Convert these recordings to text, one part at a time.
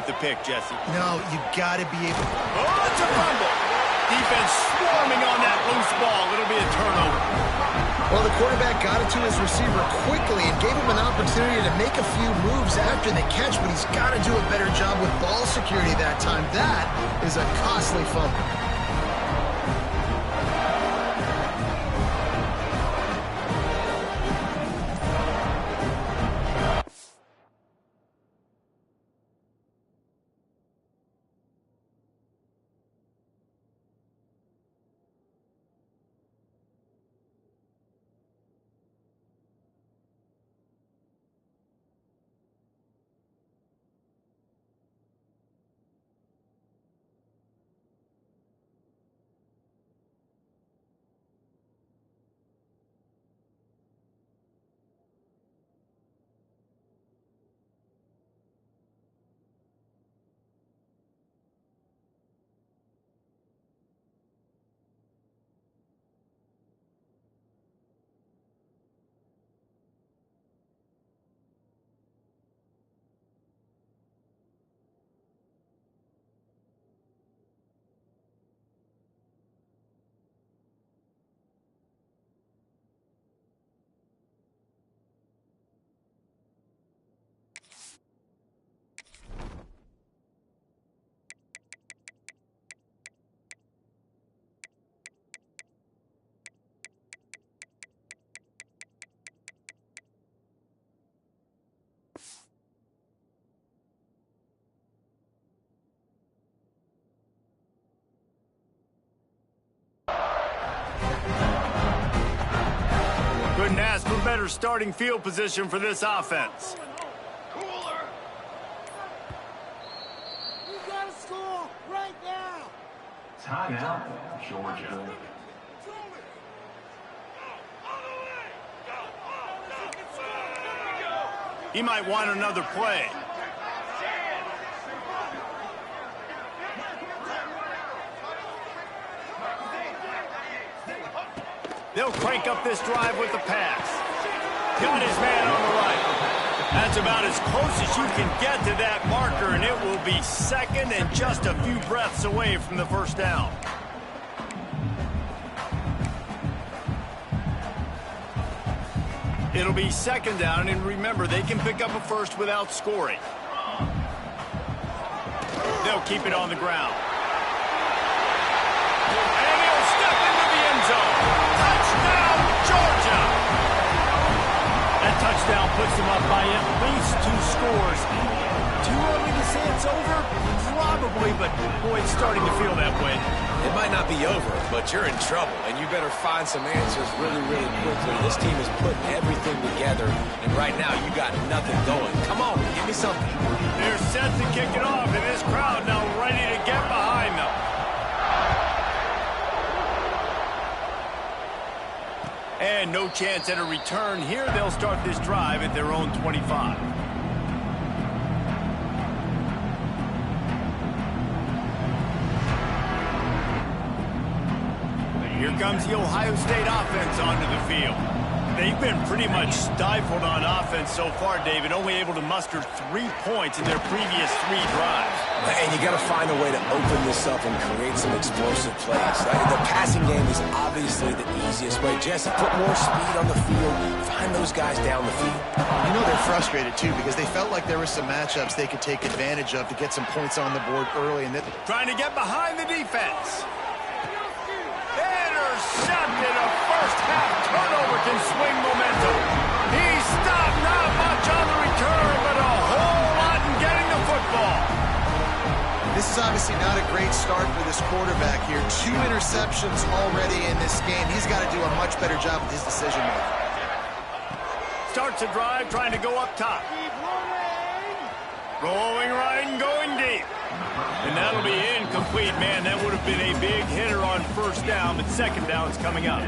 the pick, Jesse. No, you got to be able... Oh, it's a fumble. Defense swarming on that loose ball. It'll be a turnover. Well, the quarterback got it to his receiver quickly and gave him an opportunity to make a few moves after the catch, but he's got to do a better job with ball security that time. That is a costly fumble. Couldn't ask for better starting field position for this offense. Cooler. We gotta score right now. Timeout, Georgia. He might want another play. They'll crank up this drive with the pass. Got his man on the right. That's about as close as you can get to that marker, and it will be second and just a few breaths away from the first down. It'll be second down, and remember, they can pick up a first without scoring. They'll keep it on the ground. And he'll step into the end zone. Touchdown, Georgia! That touchdown puts them up by at least 2 scores. Too early to say it's over? Probably, but boy, it's starting to feel that way. It might not be over, but you're in trouble, and you better find some answers really, really quickly. This team is putting everything together, and right now you got nothing going. Come on, give me something. They're set to kick it off, and this crowd now ready to get behind them. And no chance at a return here. They'll start this drive at their own 25. Here comes the Ohio State offense onto the field. They've been pretty much stifled on offense so far, David, only able to muster 3 points in their previous 3 drives. And you got to find a way to open this up and create some explosive plays. The passing game is obviously the easiest way. Jesse, put more speed on the field. Find those guys down the field. You know they're frustrated, too, because they felt like there were some matchups they could take advantage of to get some points on the board early. And trying to get behind the defense. Intercepted. A first-half turnover can swing momentum. He stopped, not much on the return, but a whole lot in getting the football. This is obviously not a great start for this quarterback here. 2 interceptions already in this game. He's got to do a much better job with his decision-making. Starts a drive, trying to go up top. Rolling right and going deep. And that'll be incomplete, man. That would have been a big hitter on first down, but second down's coming up.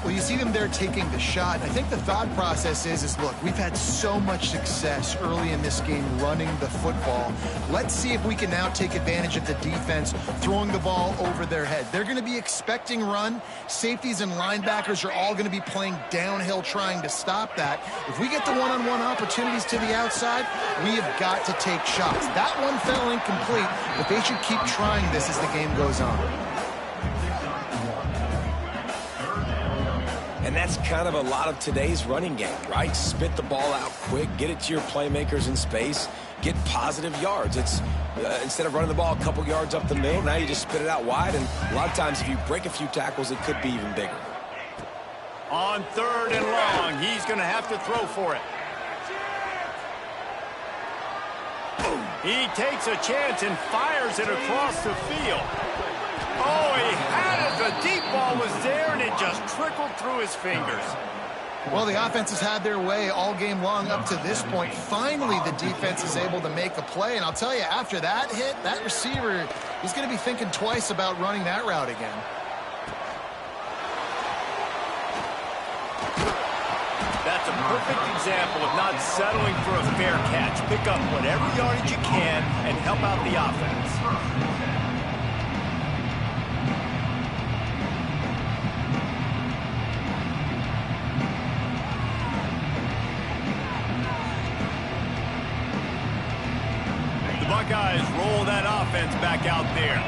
Well, you see them there taking the shot. I think the thought process is look, we've had so much success early in this game running the football. Let's see if we can now take advantage of the defense throwing the ball over their head. They're going to be expecting run. Safeties and linebackers are all going to be playing downhill trying to stop that. If we get the one-on-one opportunities to the outside, we have got to take shots. That one fell incomplete, but they should keep trying this as the game goes on. And that's kind of a lot of today's running game, right? Spit the ball out quick, get it to your playmakers in space, get positive yards. It's instead of running the ball a couple yards up the middle, now you just spit it out wide, and a lot of times if you break a few tackles, it could be even bigger. On 3rd and long, he's going to have to throw for it. He takes a chance and fires it across the field. Oh, he had it. The deep ball was there, and it just trickled through his fingers. Well, the offense has had their way all game long up to this point. Finally, the defense is able to make a play. And I'll tell you, after that hit, that receiver, he's going to be thinking twice about running that route again. That's a perfect example of not settling for a fair catch. Pick up whatever yardage you can and help out the offense. Buckeyes roll that offense back out there.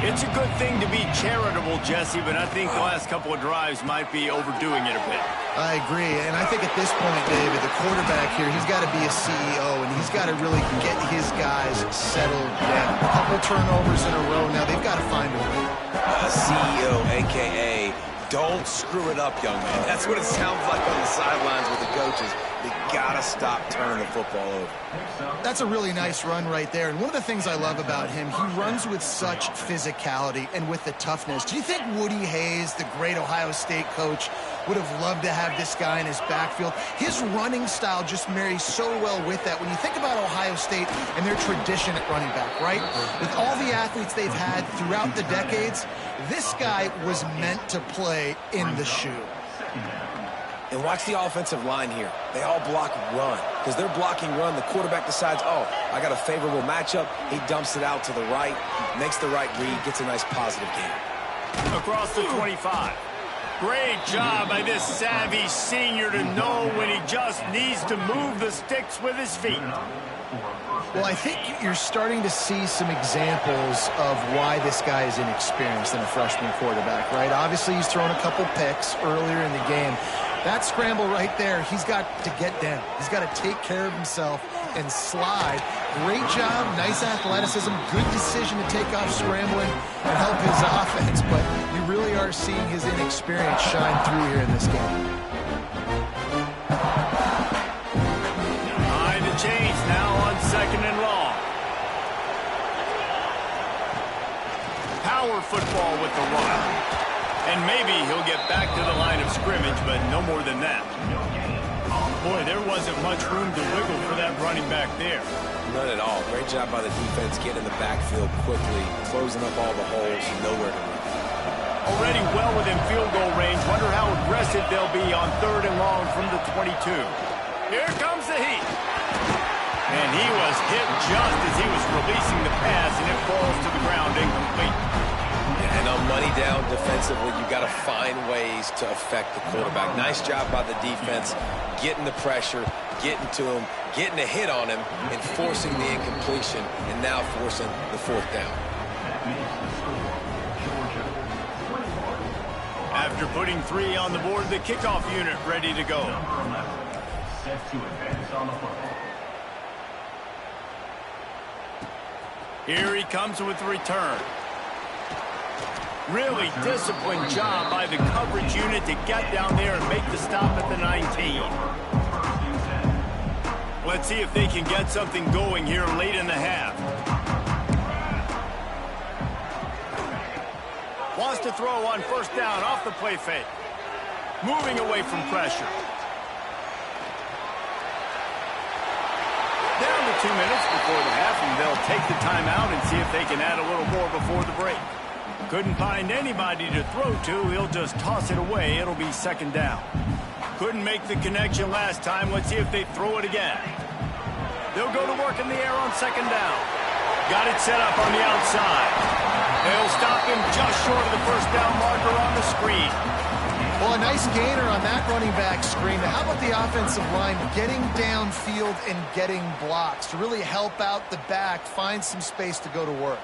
It's a good thing to be charitable, Jesse, but I think the last couple of drives might be overdoing it a bit. I agree, and I think at this point, David, the quarterback here, he's got to be a CEO, and he's got to really get his guys settled down. A couple turnovers in a row now. They've got to find a way. CEO, a.k.a. don't screw it up, young man. That's what it sounds like on the sidelines with the coaches. They gotta stop turning the football over. That's a really nice run right there. And one of the things I love about him, he runs with such physicality and with the toughness. Do you think Woody Hayes, the great Ohio State coach, would have loved to have this guy in his backfield? His running style just marries so well with that. When you think about Ohio State and their tradition at running back, right? With all the athletes they've had throughout the decades, this guy was meant to play in the shoe. And watch the offensive line here. They all block run. Because they're blocking run, the quarterback decides, oh, I got a favorable matchup. He dumps it out to the right, makes the right read, gets a nice positive gain. Across the 25. Great job by this savvy senior to know when he just needs to move the sticks with his feet. Well, I think you're starting to see some examples of why this guy is inexperienced in a freshman quarterback, right? Obviously, he's thrown a couple picks earlier in the game. That scramble right there, he's got to get down. He's got to take care of himself and slide. Great job, nice athleticism, good decision to take off scrambling and help his offense, but you really are seeing his inexperience shine through here in this game. Behind the chains now on 2nd and long. Power football with the run. And maybe he'll get back to the line of scrimmage, but no more than that. Boy, there wasn't much room to wiggle for that running back there. None at all. Great job by the defense getting in the backfield quickly, closing up all the holes, nowhere to run. Already well within field goal range. Wonder how aggressive they'll be on 3rd and long from the 22. Here comes the heat. And he was hit just as he was releasing the pass, and it falls to the ground incomplete. And on money down defensively, you've got to find ways to affect the quarterback. Nice job by the defense, getting the pressure, getting to him, getting a hit on him, and forcing the incompletion, and now forcing the 4th down. After putting 3 on the board, the kickoff unit ready to go. Here he comes with the return. Really disciplined job by the coverage unit to get down there and make the stop at the 19. Let's see if they can get something going here late in the half. Wants to throw on 1st down off the play fake. Moving away from pressure. Down to 2 minutes before the half, and they'll take the timeout and see if they can add a little more before the break. Couldn't find anybody to throw to. He'll just toss it away. It'll be second down. Couldn't make the connection last time. Let's see if they throw it again. They'll go to work in the air on second down. Got it set up on the outside. They'll stop him just short of the first down marker on the screen. Well, a nice gainer on that running back screen. How about the offensive line getting downfield and getting blocks to really help out the back, find some space to go to work?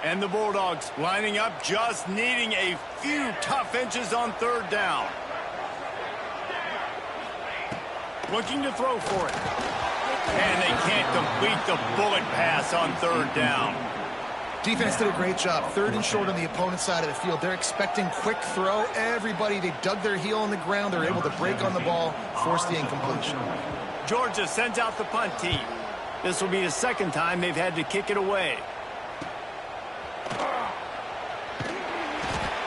And the Bulldogs lining up, just needing a few tough inches on third down. Looking to throw for it. And they can't complete the bullet pass on third down. Defense did a great job. Third and short on the opponent's side of the field. They're expecting quick throw. Everybody, they dug their heel on the ground. They're able to break on the ball, force the incompletion. Georgia sends out the punt team. This will be the second time they've had to kick it away.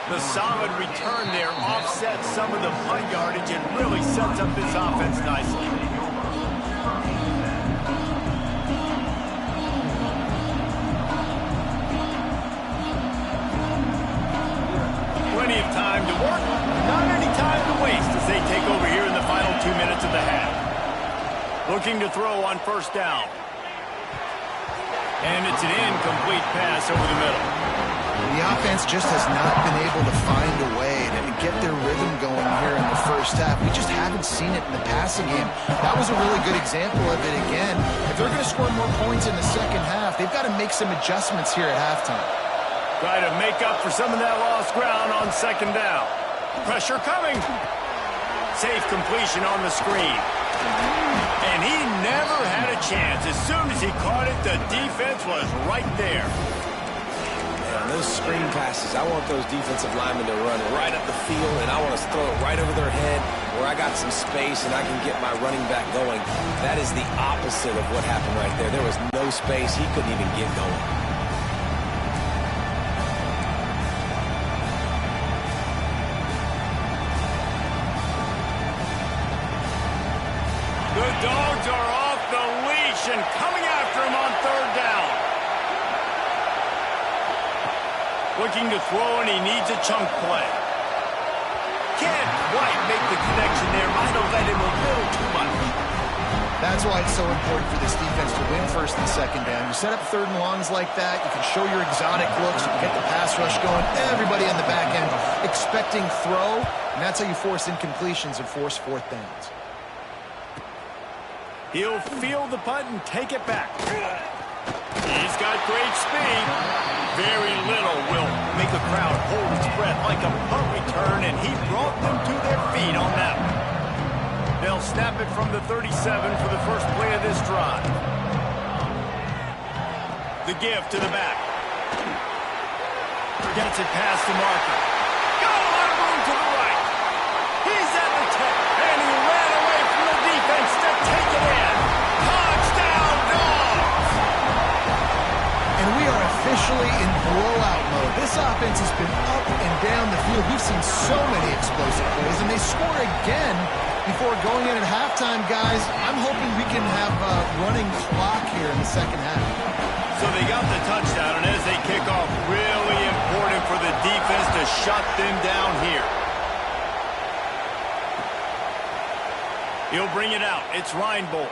The solid return there offsets some of the punt yardage and really sets up this offense nicely. Plenty of time to work, not any time to waste as they take over here in the final 2 minutes of the half. Looking to throw on first down. And it's an incomplete pass over the middle. The offense just has not been able to find a way to get their rhythm going here in the first half. We just haven't seen it in the passing game. That was a really good example of it again. If they're going to score more points in the second half, they've got to make some adjustments here at halftime. Try to make up for some of that lost ground on second down. Pressure coming. Safe completion on the screen. And he never had a chance. As soon as he caught it, the defense was right there. Those screen passes, I want those defensive linemen to run right up the field, and I want to throw it right over their head where I got some space and I can get my running back going. That is the opposite of what happened right there. There was no space. He couldn't even get going. The Dogs are off the leash and coming after him on third down. Looking to throw, and he needs a chunk play. Can't quite make the connection there. Might have let him a little too much. That's why it's so important for this defense to win first and second down. You set up third and longs like that, you can show your exotic looks, you can get the pass rush going, everybody on the back end expecting throw, and that's how you force incompletions and force fourth downs. He'll field the punt and take it back. He's got great speed. Very little will make a crowd hold its breath like a punt return, and he brought them to their feet on that one. They'll snap it from the 37 for the first play of this drive. The give to the back. Gets it past the marker. Got a lot of room to the right. He's at the 10, and he ran away from the defense to take it in. Touchdown, Dogs! And we are officially in blowout mode. This offense has been up and down the field. We've seen so many explosive plays, and they score again before going in at halftime, guys. I'm hoping we can have a running clock here in the second half. So they got the touchdown, and as they kick off, really important for the defense to shut them down here. He'll bring it out. It's Reinbold.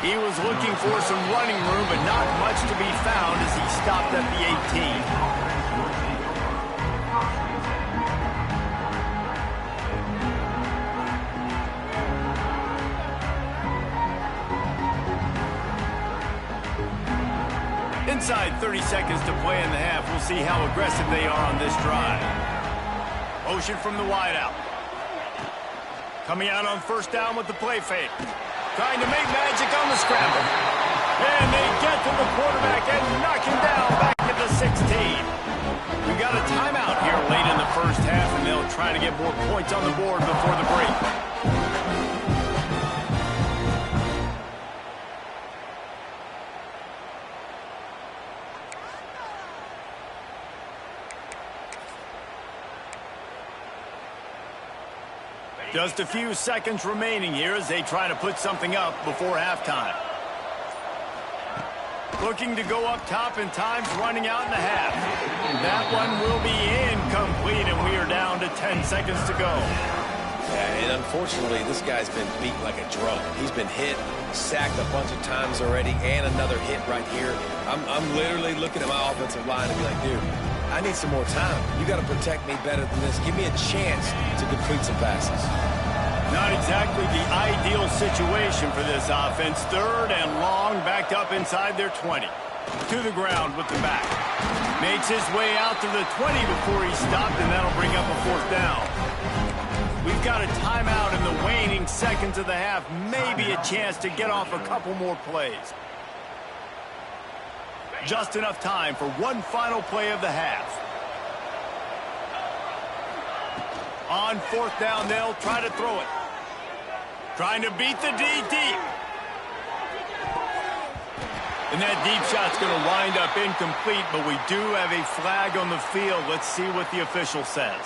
He was looking for some running room, but not much to be found as he stopped at the 18. Inside 30 seconds to play in the half. We'll see how aggressive they are on this drive. Motion from the wideout. Coming out on first down with the play fake. Trying to make magic on the scramble. And they get to the quarterback and knock him down back at the 16. We got a timeout here late in the first half, and they'll try to get more points on the board before the break. Just a few seconds remaining here as they try to put something up before halftime. Looking to go up top, and time's running out in the half. That one will be incomplete, and we are down to 10 seconds to go. Yeah, and unfortunately, this guy's been beat like a drum. He's been hit, sacked a bunch of times already, and another hit right here. I'm literally looking at my offensive line and be like, dude, I need some more time. You got to protect me better than this. Give me a chance to complete some passes. Not exactly the ideal situation for this offense. 3rd and long, backed up inside their 20. To the ground with the back. Makes his way out to the 20 before he stopped, and that'll bring up a 4th down. We've got a timeout in the waning seconds of the half. Maybe a chance to get off a couple more plays. Just enough time for one final play of the half. On 4th down, they'll try to throw it. Trying to beat the D deep. And that deep shot's going to wind up incomplete, but we do have a flag on the field. Let's see what the official says.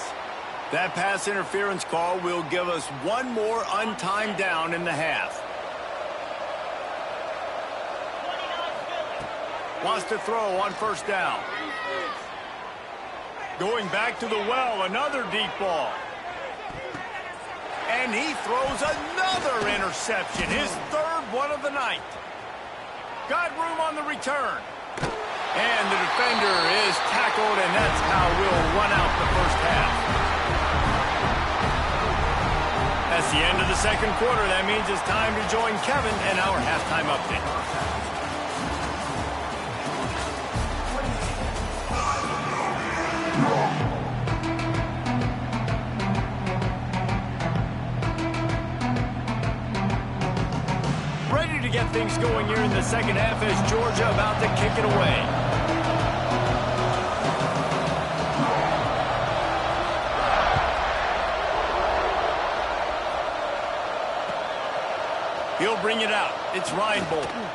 That pass interference call will give us one more untimed down in the half. Wants to throw on 1st down. Going back to the well, another deep ball. And he throws another interception, his 3rd one of the night. Got room on the return. And the defender is tackled, and that's how we'll run out the first half. That's the end of the 2nd quarter. That means it's time to join Kevin in our halftime update. Ready to get things going here in the 2nd half as Georgia about to kick it away. He'll bring it out. It's Ryan Bolton.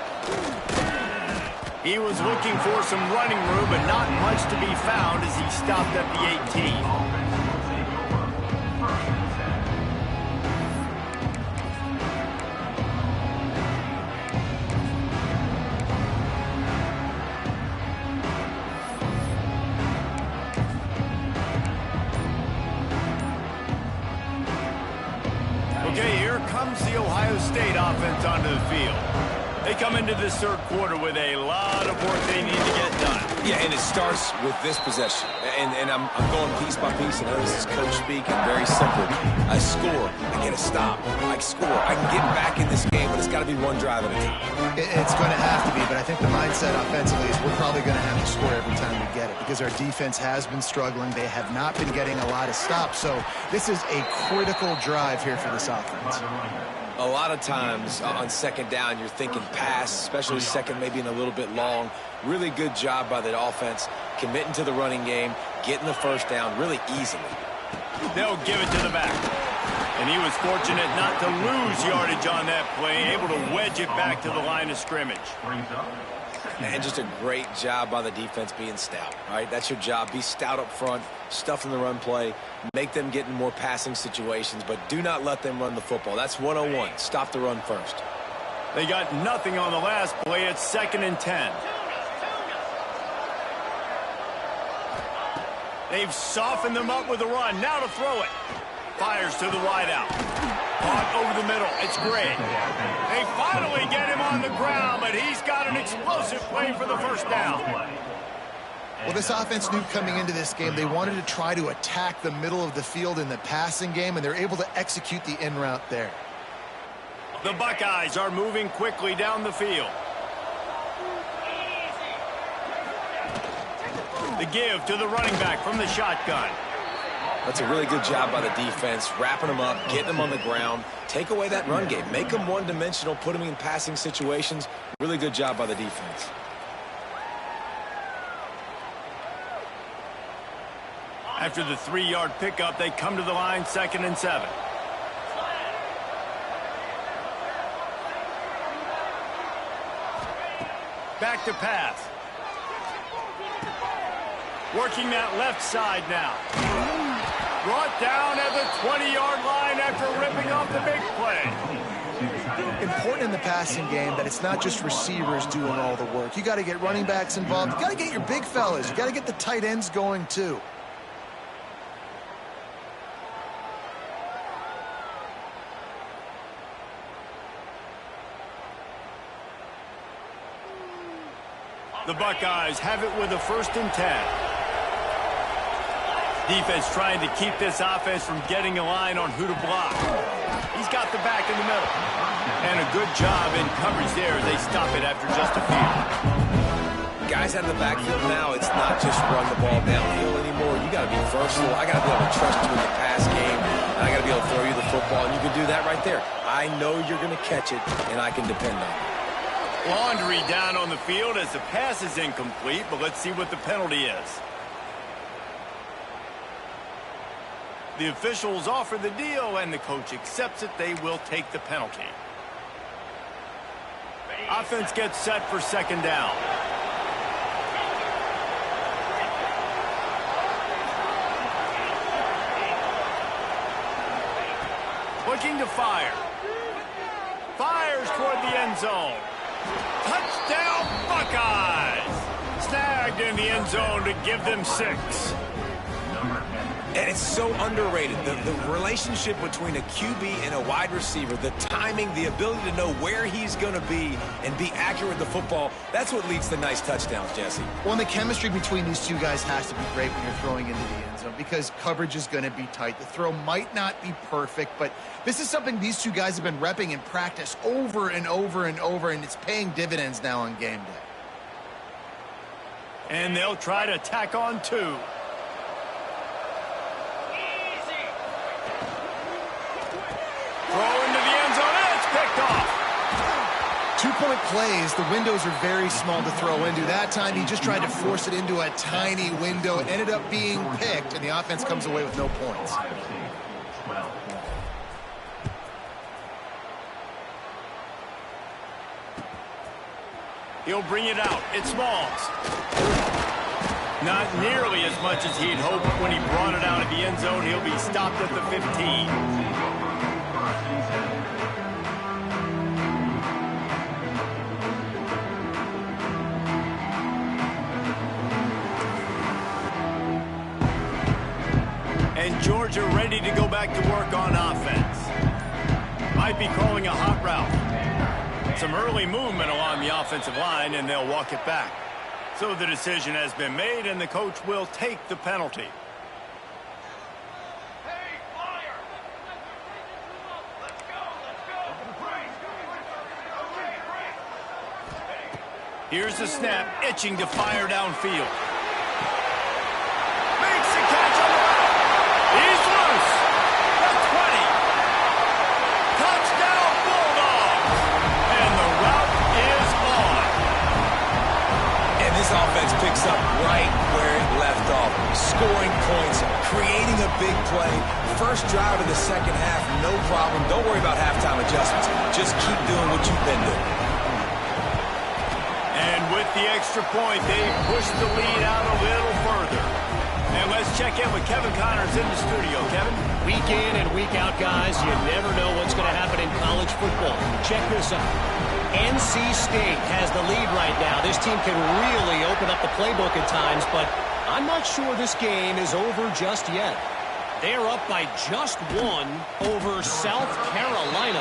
He was looking for some running room, but not much to be found as he stopped at the 18. Okay, here comes the Ohio State offense onto the field. They come into this 3rd quarter with a lot of work they need to get done. Yeah, and it starts with this possession. And I'm going piece by piece. I know this is coach speak and very simple. I score, I get a stop. I score, I can get back in this game, but it's got to be one drive at a time. It's going to have to be, but I think the mindset offensively is we're probably going to have to score every time we get it because our defense has been struggling. They have not been getting a lot of stops, so this is a critical drive here for this offense. A lot of times on 2nd down, you're thinking pass, especially 2nd, maybe in a little bit long. Really good job by the offense, committing to the running game, getting the 1st down really easily. They'll give it to the back. And he was fortunate not to lose yardage on that play, able to wedge it back to the line of scrimmage. And just a great job by the defense being stout, right? That's your job. Be stout up front, stuff in the run play, make them get in more passing situations, but do not let them run the football. That's 101. Stop the run first. They got nothing on the last play. It's 2nd and 10. They've softened them up with a run. Now to throw it. Fires to the wideout. Caught over the middle. It's Gray. They finally get him on the ground, but he's got an explosive play for the 1st down. Well, this offense knew coming into this game they wanted to try to attack the middle of the field in the passing game, and they're able to execute the in route there. The Buckeyes are moving quickly down the field. The give to the running back from the shotgun. That's a really good job by the defense, wrapping them up, getting them on the ground. Take away that run game. Make them one-dimensional, put them in passing situations. Really good job by the defense. After the 3-yard pickup, they come to the line, 2nd and 7. Back to pass. Working that left side now. Brought down at the 20-yard line after ripping off the big play. important in the passing game that it's not just receivers doing all the work. You got to get running backs involved. You got to get your big fellas. You got to get the tight ends going too. The Buckeyes have it with a 1st and 10. Defense trying to keep this offense from getting a line on who to block. He's got the back in the middle. And a good job in coverage there as they stop it after just a few. Guys out of the backfield now, it's not just run the ball downhill anymore. You got to be versatile. I got to be able to trust you in the pass game. And I got to be able to throw you the football. And you can do that right there. I know you're going to catch it, and I can depend on it. Laundry down on the field as the pass is incomplete, but let's see what the penalty is. The officials offer the deal, and the coach accepts it. They will take the penalty. Offense gets set for 2nd down. Looking to fire. Fires toward the end zone. Touchdown, Buckeyes! Snagged in the end zone to give them 6. And it's so underrated. The relationship between a QB and a wide receiver, the timing, the ability to know where he's going to be and be accurate with the football, that's what leads to nice touchdowns, Jesse. Well, and the chemistry between these two guys has to be great when you're throwing into the end zone because coverage is going to be tight. The throw might not be perfect, but this is something these two guys have been repping in practice over and over and over, and it's paying dividends now on game day. And they'll try to tack on 2. Throw into the end zone, and it's picked off. 2-point plays, the windows are very small to throw into. That time, he just tried to force it into a tiny window. It ended up being picked, and the offense comes away with no points. He'll bring it out. It's Smalls. Not nearly as much as he'd hoped when he brought it out of the end zone. He'll be stopped at the 15. And Georgia ready to go back to work on offense. Might be calling a hot route. Some early movement along the offensive line, and they'll walk it back. So the decision has been made, and the coach will take the penalty. Hey, fire! Let's go! Here's the snap, itching to fire downfield. Makes the catch on the route. He's loose. The 20. Touchdown, Bulldogs. And the route is on. And this offense picks up right where it left off. Scoring points, creating a big play. First drive of the second half, no problem. Don't worry about halftime adjustments. Just keep doing what you've been doing. And with the extra point, they push the lead out a little further. And let's check in with Kevin Connors in the studio. Kevin? Week in and week out, guys, you never know what's going to happen in college football. Check this out. NC State has the lead right now. This team can really open up the playbook at times, but I'm not sure this game is over just yet. They're up by just 1 over South Carolina.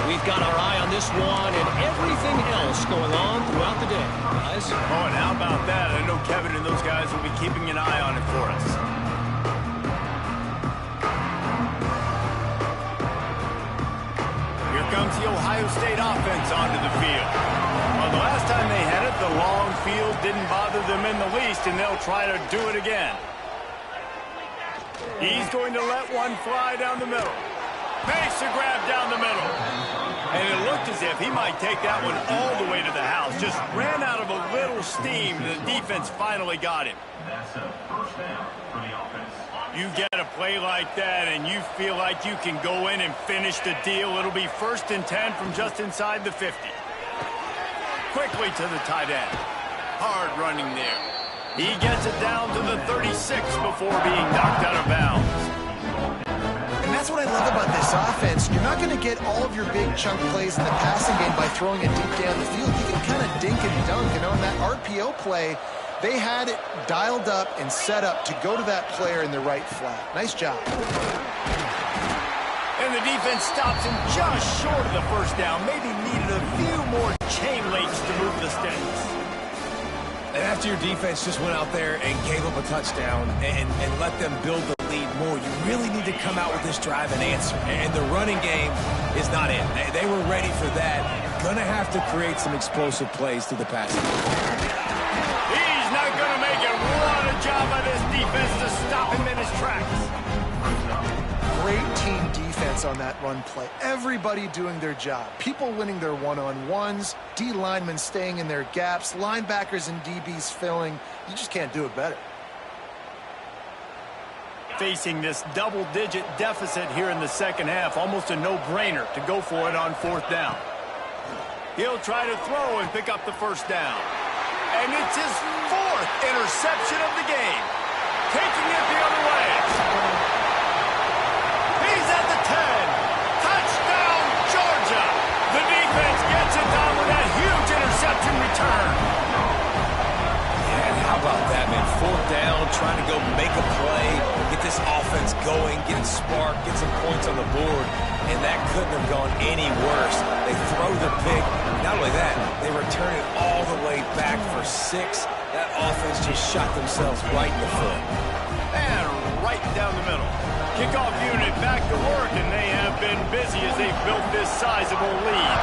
We've got our eye on this one and everything else going on throughout the day, guys. Oh, and how about that? I know Kevin and those guys will be keeping an eye on it for us. Here comes the Ohio State offense onto the field. Well, the last time they had it, the long field didn't bother them in the least, and they'll try to do it again. He's going to let one fly down the middle. Makes a grab down the middle. And it looked as if he might take that one all the way to the house. Just ran out of a little steam. The defense finally got him. That's a first down for the offense. You get a play like that and you feel like you can go in and finish the deal. It'll be 1st and 10 from just inside the 50. Quickly to the tight end. Hard running there. He gets it down to the 36 before being knocked out of bounds. And that's that's what I love about this offense. You're not going to get all of your big chunk plays in the passing game by throwing it deep down the field. You can kind of dink and dunk. You know, in that RPO play, they had it dialed up and set up to go to that player in the right flat. Nice job. And the defense stops him just short of the first down. Maybe needed a few more chain links to move the sticks. And after your defense just went out there and gave up a touchdown and let them build the lead more, you really need to come out with this drive and answer. And the running game is not in. They were ready for that. Gonna have to create some explosive plays through the passing. He's not gonna make it. What a job by this defense to stop him in his tracks. Great team defense on that run play. Everybody doing their job. People winning their one-on-ones, D linemen staying in their gaps, linebackers and DBs filling. You just can't do it better. Facing this double-digit deficit here in the second half, almost a no-brainer to go for it on fourth down. He'll try to throw and pick up the first down. And it's his fourth interception of the game. Taking it the other way. He's at the 10. Touchdown, Georgia. The defense gets it done with that huge interception return. Yeah, and how about that, man? Fourth down, trying to go make a play, get this offense going, get it sparked, get some points on the board. And that couldn't have gone any worse. They throw the pick. Not only that, they return it all the way back for 6. That offense just shot themselves right in the foot. And right down the middle. Kickoff unit back to work, and they have been busy as they've built this sizable lead.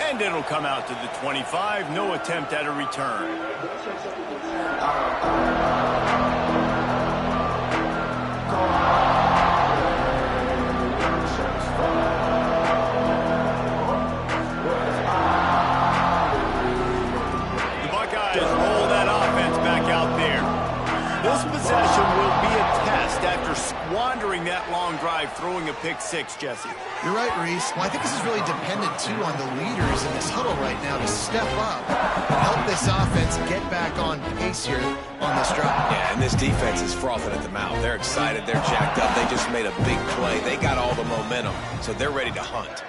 And it'll come out to the 25. No attempt at a return. The Buckeyes roll that offense back out there. This possession will be a test after squandering that long drive, throwing a pick six, Jesse. You're right, Reese. Well, I think this is really dependent, too, on the leaders in this huddle right now to step up and help this offense get back on pace here on this drive. Yeah, and this defense is frothing at the mouth. They're excited. They're jacked up. They just made a big play. They got all the momentum, so they're ready to hunt.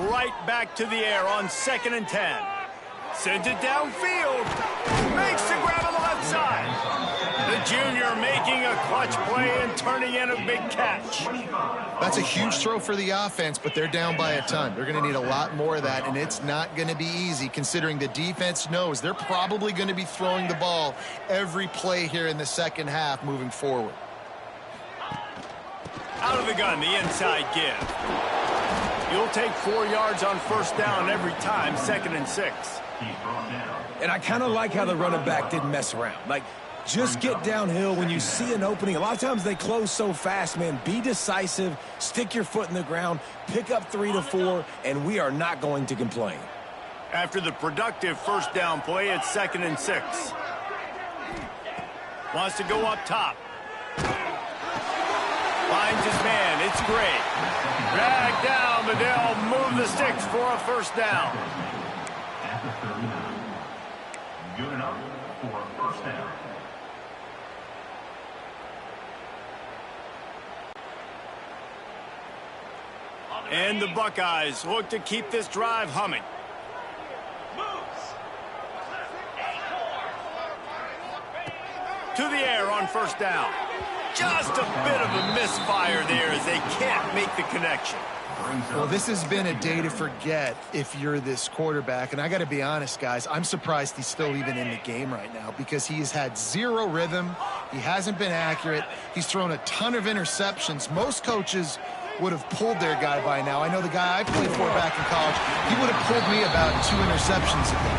Right back to the air on 2nd and 10. Sends it downfield. Makes the grab on the left side. The junior making a clutch play and turning in a big catch. That's a huge throw for the offense, but they're down by a ton. They're going to need a lot more of that, and it's not going to be easy considering the defense knows they're probably going to be throwing the ball every play here in the second half moving forward. Out of the gun, the inside give. You'll take 4 yards on first down every time, 2nd and 6. And I kind of like how the running back didn't mess around. Like, just get downhill when you see an opening. A lot of times they close so fast, man. Be decisive, stick your foot in the ground, pick up 3 to 4, and we are not going to complain. After the productive first down play, it's 2nd and 6. Wants to go up top. Finds his man. It's great. Dragged down, but they'll move the sticks for a first down. Good enough for a first down. And the Buckeyes look to keep this drive humming. To the air on first down. Just a bit of a misfire there as they can't make the connection. Well, this has been a day to forget if you're this quarterback. And I got to be honest, guys, I'm surprised he's still even in the game right now because he has had zero rhythm. He hasn't been accurate. He's thrown a ton of interceptions. Most coaches would have pulled their guy by now. I know the guy I played for back in college, he would have pulled me about 2 interceptions ago.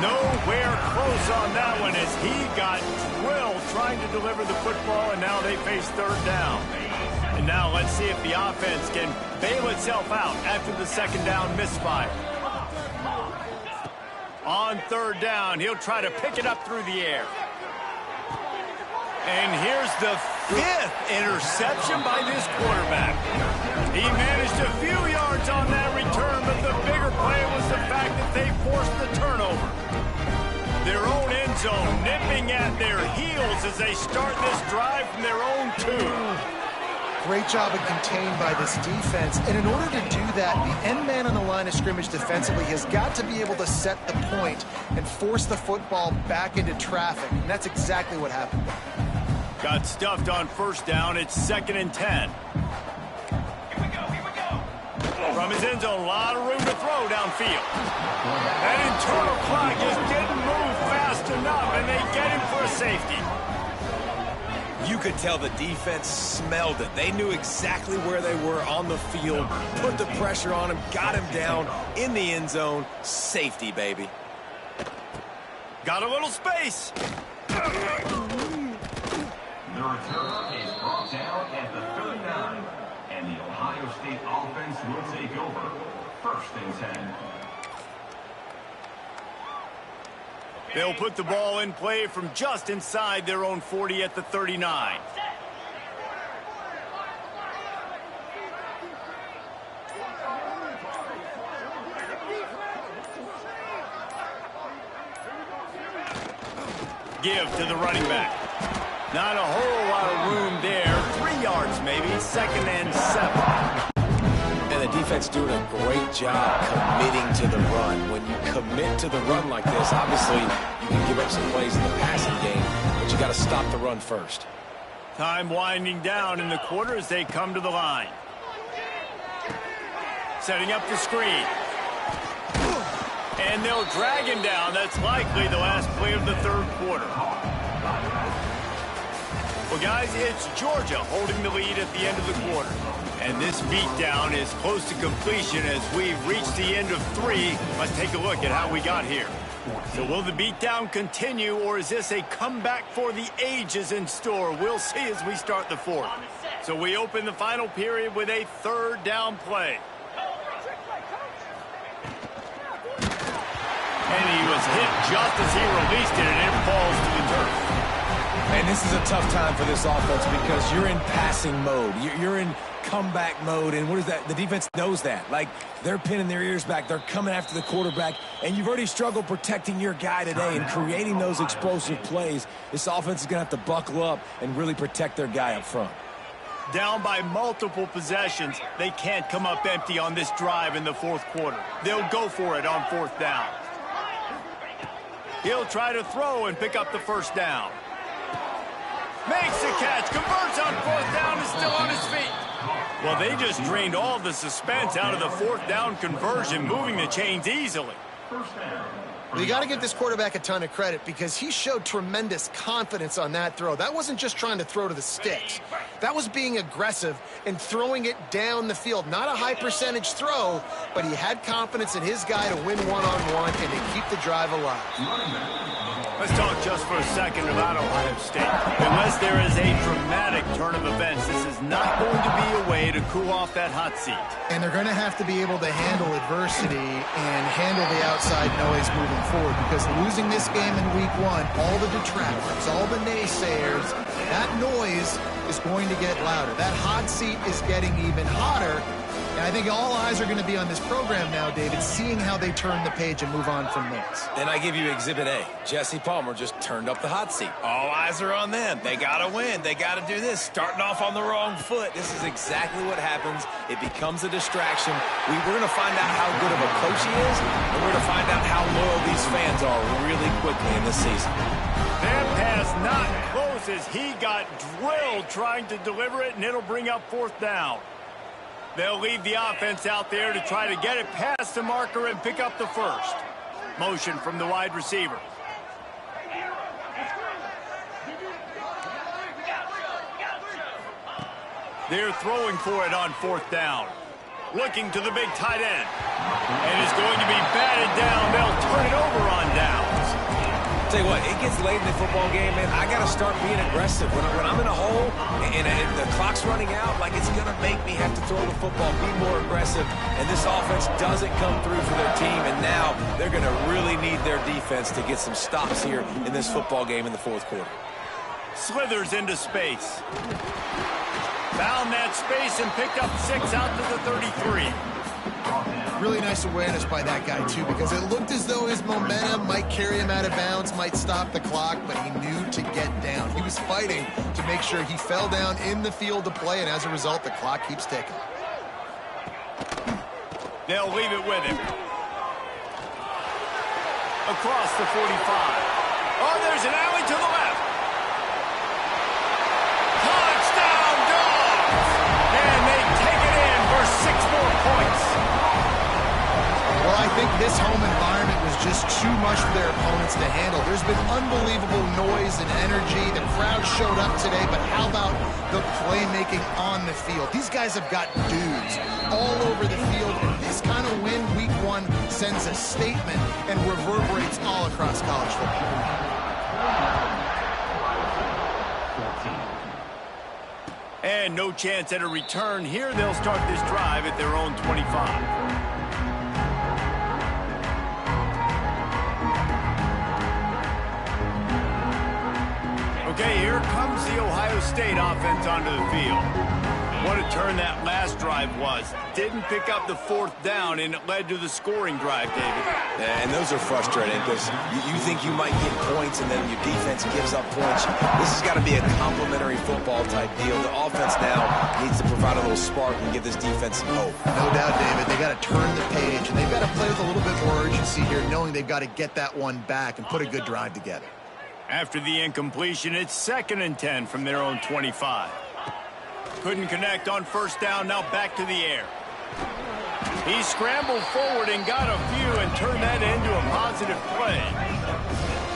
Nowhere close on that one as he got drilled trying to deliver the football, and now they face third down. And now let's see if the offense can bail itself out after the second down misfire. On third down, he'll try to pick it up through the air. And here's the 5th interception by this quarterback. He managed a few yards on that return, but the bigger play was the fact that they forced the turnover. Their own end zone, nipping at their heels as they start this drive from their own 2. Great job of contained by this defense. And in order to do that, the end man on the line of scrimmage defensively has got to be able to set the point and force the football back into traffic. And that's exactly what happened. Got stuffed on first down. It's 2nd and 10. From his end zone, a lot of room to throw downfield. That internal clock just didn't move fast enough, and they get him for a safety. You could tell the defense smelled it. They knew exactly where they were on the field, put the pressure on him, got him down in the end zone. Safety, baby. Got a little space. The return is brought down at the 39. And the Ohio State offense will take over. 1st and 10. They'll put the ball in play from just inside their own 40 at the 39. Give to the running back. Not a whole lot of room there. 3 yards maybe. 2nd and 7. And the defense doing a great job committing to the run. When you commit to the run like this, obviously you can give up some plays in the passing game, but you got to stop the run first. Time winding down in the quarter as they come to the line. Setting up the screen. And they'll drag him down. That's likely the last play of the 3rd quarter. Well, guys, it's Georgia holding the lead at the end of the quarter. And this beatdown is close to completion as we've reached the end of 3. Let's take a look at how we got here. So will the beatdown continue, or is this a comeback for the ages in store? We'll see as we start the 4th. So we open the final period with a 3rd down play. And he was hit just as he released it, and it falls to the turf. And this is a tough time for this offense because you're in passing mode. You're in comeback mode, and what is that? The defense knows that. Like, they're pinning their ears back. They're coming after the quarterback, and you've already struggled protecting your guy today and creating those explosive plays. This offense is going to have to buckle up and really protect their guy up front. Down by multiple possessions, they can't come up empty on this drive in the 4th quarter. They'll go for it on 4th down. He'll try to throw and pick up the 1st down. Makes the catch, converts on 4th down, is still on his feet. Well, they just drained all the suspense out of the 4th down conversion, moving the chains easily. Well, you got to give this quarterback a ton of credit because he showed tremendous confidence on that throw. That wasn't just trying to throw to the sticks. That was being aggressive and throwing it down the field. Not a high percentage throw, but he had confidence in his guy to win one-on-one and to keep the drive alive. Let's talk just for a second about Ohio State. Unless there is a dramatic turn of events, this is not going to be a way to cool off that hot seat. And they're going to have to be able to handle adversity and handle the outside noise moving forward because losing this game in week 1, all the detractors, all the naysayers, that noise is going to get louder. That hot seat is getting even hotter. And I think all eyes are going to be on this program now, David, seeing how they turn the page and move on from this. Then I give you Exhibit A. Jesse Palmer just turned up the hot seat. All eyes are on them. They got to win. They got to do this. Starting off on the wrong foot. This is exactly what happens. It becomes a distraction. We're going to find out how good of a coach he is, and we're going to find out how loyal these fans are really quickly in this season. That pass not close as he got drilled trying to deliver it, and it'll bring up 4th down. They'll leave the offense out there to try to get it past the marker and pick up the 1st. Motion from the wide receiver. They're throwing for it on 4th down. Looking to the big tight end. And it's going to be batted down. They'll turn it over on downs. Tell you what, it gets late in the football game, man. I got to start being aggressive. When I'm in a hole and the clock's running out, like it's going to make me have to throw the football, be more aggressive. And this offense doesn't come through for their team, and now they're going to really need their defense to get some stops here in this football game in the 4th quarter. Slithers into space. Found that space and picked up 6 out to the 33. Really nice awareness by that guy, too, because it looked as though his momentum might carry him out of bounds, might stop the clock, but he knew to get down. He was fighting to make sure he fell down in the field to play, and as a result, the clock keeps ticking. They'll leave it with him. Across the 45. Oh, there's an alley to the left. Touchdown, Dogs! And they take it in for 6 more points. Well, I think this home environment was just too much for their opponents to handle. There's been unbelievable noise and energy. The crowd showed up today, but how about the playmaking on the field? These guys have got dudes all over the field, and this kind of win week 1 sends a statement and reverberates all across college football. And no chance at a return here. They'll start this drive at their own 25. Okay, here comes the Ohio State offense onto the field. What a turn that last drive was. Didn't pick up the 4th down, and it led to the scoring drive, David. Yeah, and those are frustrating because you think you might get points, and then your defense gives up points. This has got to be a complimentary football type deal. The offense now needs to provide a little spark and give this defense some hope. No doubt, David. They got to turn the page, and they've got to play with a little bit more urgency here, knowing they've got to get that one back and put a good drive together. After the incompletion, it's 2nd and 10 from their own 25. Couldn't connect on 1st down, now back to the air. He scrambled forward and got a few and turned that into a positive play.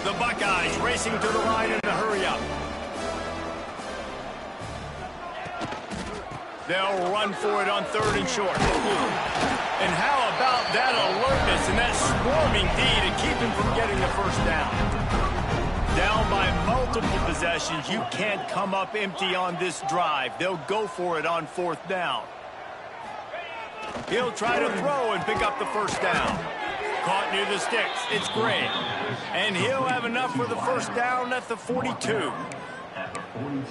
The Buckeyes racing to the line in a hurry-up. They'll run for it on 3rd and short. And how about that alertness and that swarming D to keep him from getting the 1st down? Down by multiple possessions, you can't come up empty on this drive. They'll go for it on 4th down. He'll try to throw and pick up the 1st down. Caught near the sticks. It's Gray. And he'll have enough for the 1st down at the 42.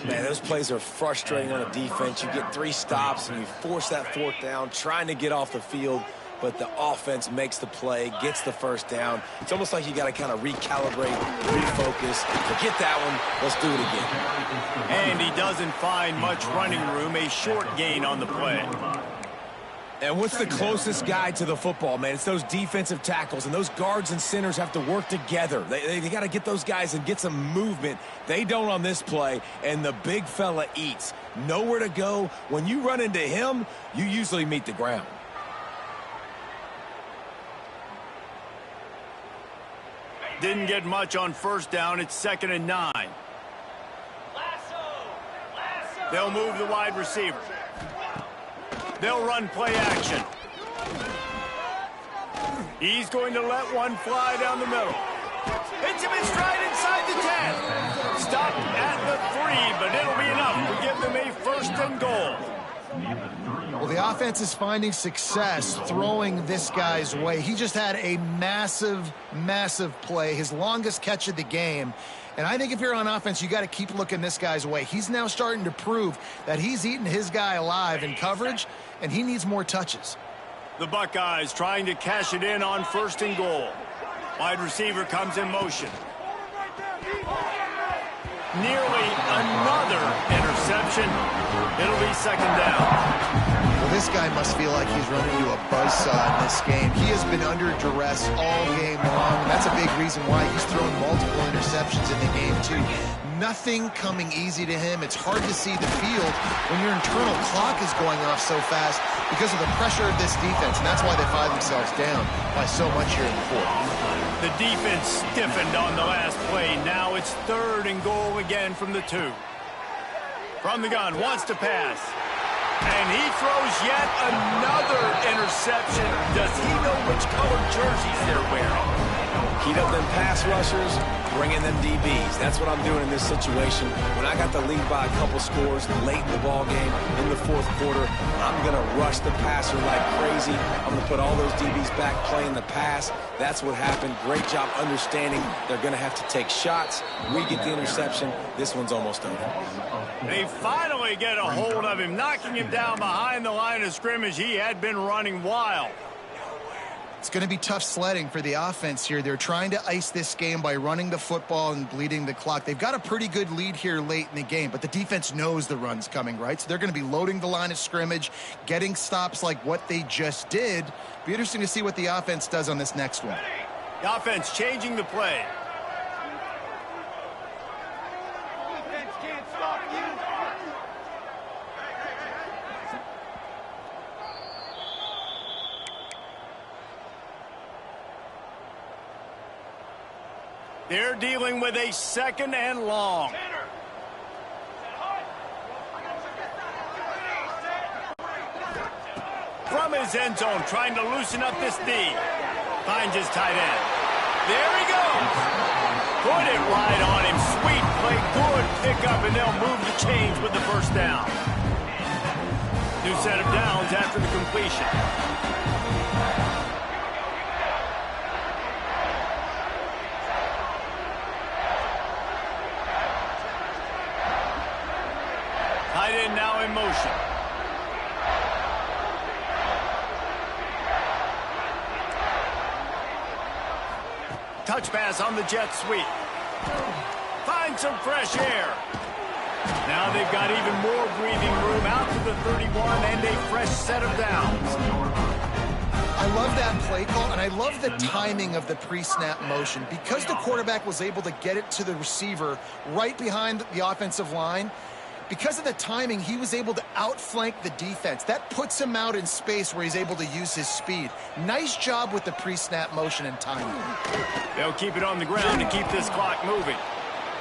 Man, those plays are frustrating on a defense. You get 3 stops and you force that 4th down, trying to get off the field. But the offense makes the play, gets the 1st down. It's almost like you got to kind of recalibrate, refocus. Forget that one. Let's do it again. And he doesn't find much running room. A short gain on the play. And what's the closest guy to the football, man? It's those defensive tackles, and those guards and centers have to work together. They got to get those guys and get some movement. They don't on this play, and the big fella eats. Nowhere to go. When you run into him, you usually meet the ground. Didn't get much on 1st down. It's 2nd and 9. They'll move the wide receiver. They'll run play action. He's going to let one fly down the middle. Hits him in stride inside the 10. Stopped at the 3, but it'll be enough to give them a 1st and goal. Well, the offense is finding success throwing this guy's way. He just had a massive, massive play, his longest catch of the game. And I think if you're on offense, you got to keep looking this guy's way. He's now starting to prove that he's eating his guy alive in coverage, and he needs more touches. The Buckeyes trying to cash it in on 1st and goal. Wide receiver comes in motion. Nearly another interception. It'll be 2nd down. Well, this guy must feel like he's running into a buzzsaw in this game. He has been under duress all game long, and that's a big reason why he's thrown multiple interceptions in the game, too. Nothing coming easy to him. It's hard to see the field when your internal clock is going off so fast because of the pressure of this defense, and that's why they find themselves down by so much here in the 4th. The defense stiffened on the last play. Now it's 3rd and goal again from the 2. From the gun, wants to pass. And he throws yet another interception. Does he know which colored jerseys they're wearing? Heat up them pass rushers, bring in them DBs. That's what I'm doing in this situation. When I got the lead by a couple scores late in the ball game, in the 4th quarter, I'm going to rush the passer like crazy. I'm going to put all those DBs back playing the pass. That's what happened. Great job understanding they're going to have to take shots. We get the interception. This one's almost over. They finally get a hold of him, knocking him down behind the line of scrimmage. He had been running wild. It's going to be tough sledding for the offense here. They're trying to ice this game by running the football and bleeding the clock. They've got a pretty good lead here late in the game, but the defense knows the run's coming, right? So they're going to be loading the line of scrimmage, getting stops like what they just did. Be interesting to see what the offense does on this next one. The offense changing the play. Defense can't stop you. They're dealing with a 2nd and long. From his end zone, trying to loosen up this D. Finds his tight end. There he goes. Put it right on him. Sweet play, good pickup, and they'll move the chains with the first down. New set of downs after the completion. Tight end now in motion. Touch pass on the jet sweep. Find some fresh air. Now they've got even more breathing room out to the 31 and a fresh set of downs. I love that play call, and I love the timing of the pre-snap motion. Because the quarterback was able to get it to the receiver right behind the offensive line, because of the timing, he was able to outflank the defense. That puts him out in space where he's able to use his speed. Nice job with the pre-snap motion and timing. They'll keep it on the ground to keep this clock moving.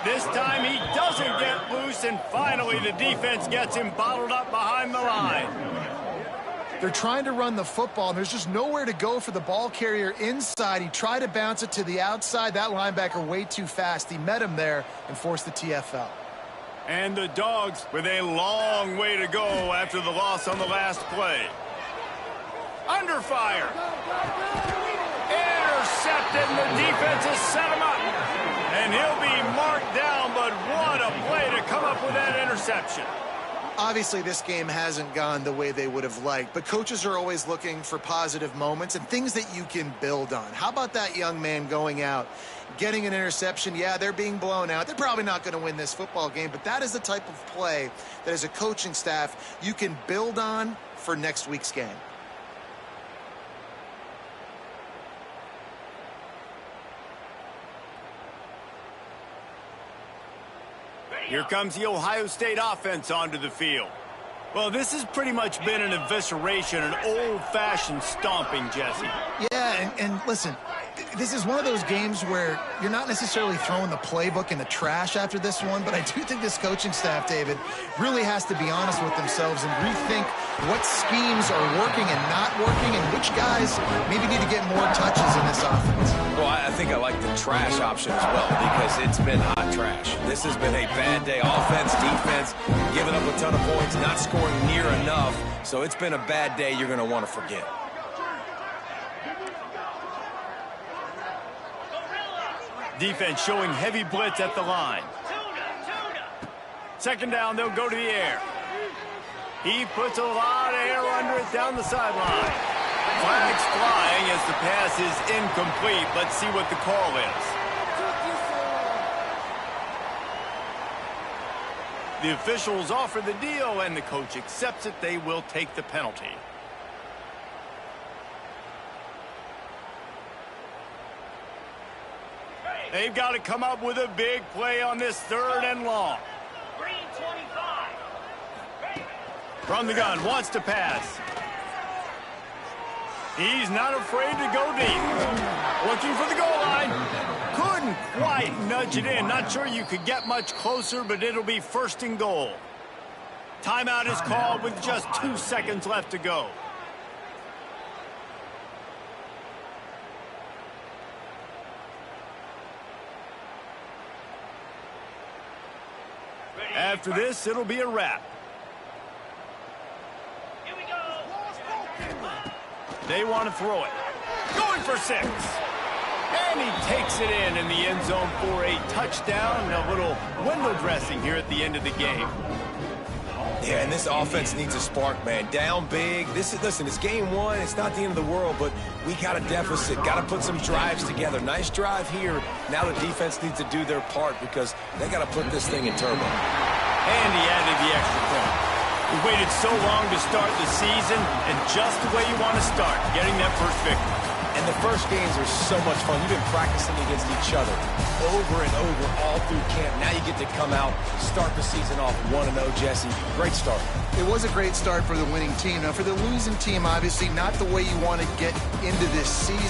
This time he doesn't get loose, and finally the defense gets him bottled up behind the line. They're trying to run the football, and there's just nowhere to go for the ball carrier inside. He tried to bounce it to the outside. That linebacker way too fast. He met him there and forced the TFL. And the Dogs with a long way to go after the loss on the last play. Under fire. Intercepted, and the defense has set him up. And he'll be marked down, but what a play to come up with that interception. Obviously, this game hasn't gone the way they would have liked, but coaches are always looking for positive moments and things that you can build on. How about that young man going out, getting an interception? Yeah, they're being blown out. They're probably not going to win this football game, but that is the type of play that as a coaching staff you can build on for next week's game. Here comes the Ohio State offense onto the field. Well, this has pretty much been an evisceration, an old-fashioned stomping, Jesse. Yeah, and listen, this is one of those games where you're not necessarily throwing the playbook in the trash after this one, but I do think this coaching staff, David, really has to be honest with themselves and rethink what schemes are working and not working and which guys maybe need to get more touches in this offense. Well, I think I like the trash option as well because it's been hot trash. This has been a bad day. Offense, defense, giving up a ton of points, not scoring near enough. So it's been a bad day you're going to want to forget. Defense showing heavy blitz at the line. Second down, they'll go to the air. He puts a lot of air under it down the sideline. Flags flying as the pass is incomplete. Let's see what the call is. The officials offer the deal, and the coach accepts it. They will take the penalty. They've got to come up with a big play on this 3rd and long. From the gun, wants to pass. He's not afraid to go deep. Looking for the goal line. Couldn't quite nudge it in. Not sure you could get much closer, but it'll be 1st and goal. Timeout is called with just 2 seconds left to go. After this, it'll be a wrap. Here we go. They want to throw it. Going for 6. And he takes it in the end zone for a touchdown. A little window dressing here at the end of the game. Yeah, and this offense needs a spark, man. Down big. Listen, it's game one. It's not the end of the world, but we got a deficit. Got to put some drives together. Nice drive here. Now the defense needs to do their part because they got to put this thing in turbo. And he added the extra point. We waited so long to start the season, and just the way you want to start, getting that first victory. And the first games are so much fun. You've been practicing against each other over and over all through camp. Now you get to come out, start the season off 1-0, Jesse. Great start. It was a great start for the winning team. Now, for the losing team, obviously not the way you want to get into this season.